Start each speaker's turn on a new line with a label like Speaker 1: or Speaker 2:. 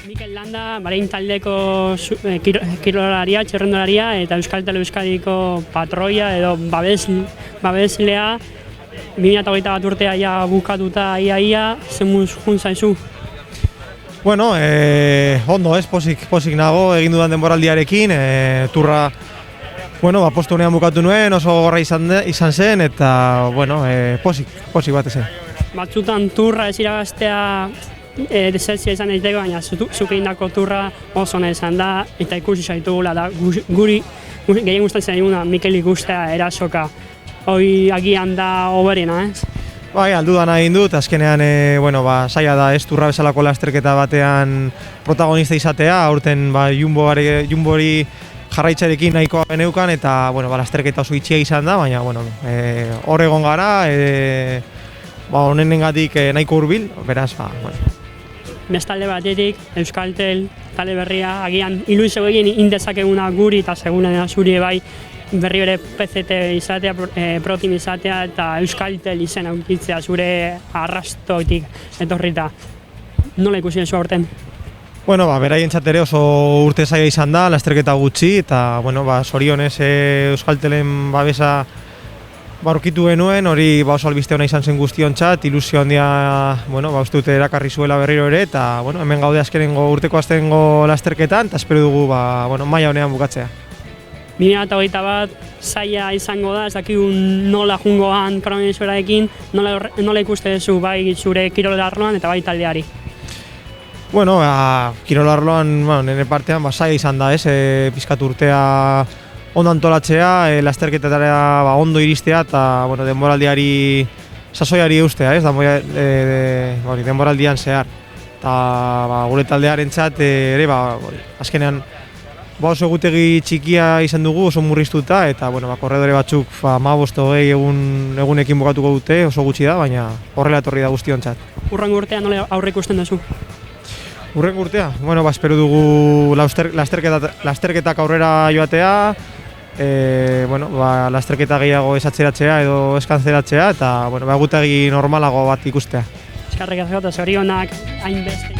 Speaker 1: Mikel Landa, Marein taldeko kirolaria, txirrendularia eta Euskaltel Euskadiko patroia edo babeslea 2021 urtea ja bukatuta ia, zemuz jun zaizu?
Speaker 2: Bueno, ondo ez, pozik nago egin dudan denboraldiarekin, turra postu honean bukatu nuen, oso gorra izan zen, eta pozik bat ezen.
Speaker 1: Batzutan turra ez irabaztea desertzia izan daiteke, baina zuk egindako turra oso ona izan da, eta ikusi zaitugula da guri gehien gustatzen zaiguna Mikel ikustea erasoka. Hoi agian da oberena, ez?
Speaker 2: Bai, aldudan egin dut, azkenean zaila da ez turra bezalako lasterketa batean protagonista izatea, aurten Jumbori jarraitzarekin nahikoa geneukan eta lasterketa oso itxia izan da, baina hor egon gara, honenengatik nahiko hurbil, beraz,
Speaker 1: Bestalde batetik, Euskaltel, talde berria, agian iluizio egin indezakeguna guri eta segunen zuri bai berri bere PCT izatea, Protein izatea eta Euskaltel izen aukitzea zure arrastotik etorrita. Nola ikusi zu aurten?
Speaker 2: Beraientzat ere oso urte zaila izan da, lasterketa gutxi, eta zorionez Euskaltelen babesa aurkitu genuen, hori oso albiste ona izan zen guztiontzat, ilusio handia uste dute erakarri zuela berriro ere, eta hemen gaude azkenengo urteko azkenengo lasterketan, eta espero dugu maila honean bukatzea.
Speaker 1: 2021 zaila izango da, ez dakigu nola jungoan kronometroarekin, nola ikuste duzu bai zure kirol arloan eta bai taldeari?
Speaker 2: Kirol arloan nire partean zaila izan da, pizkat urtea ondo antolatzea, lasterketetara ondo iristea eta denboraldiari sasoiari eustea, denboraldian zehar. Eta gure taldearentzat ere azkenean oso egutegi txikia izan dugu, oso murriztuta, eta korredore batzuk 15-20 egunekin bukatuko dute, oso gutxi da, baina horrela etorri da guztiontzat.
Speaker 1: Urrengo urtea nola aurre ikusten duzu?
Speaker 2: Urrengo urtea? Espero dugu lasterketak aurrera joatea, lasterketa gehiago esatzeratzea edo eskantzeratzea, eta egutegi normalago bat ikustea.
Speaker 1: Eskerrik asko eta zorionak hainbeste.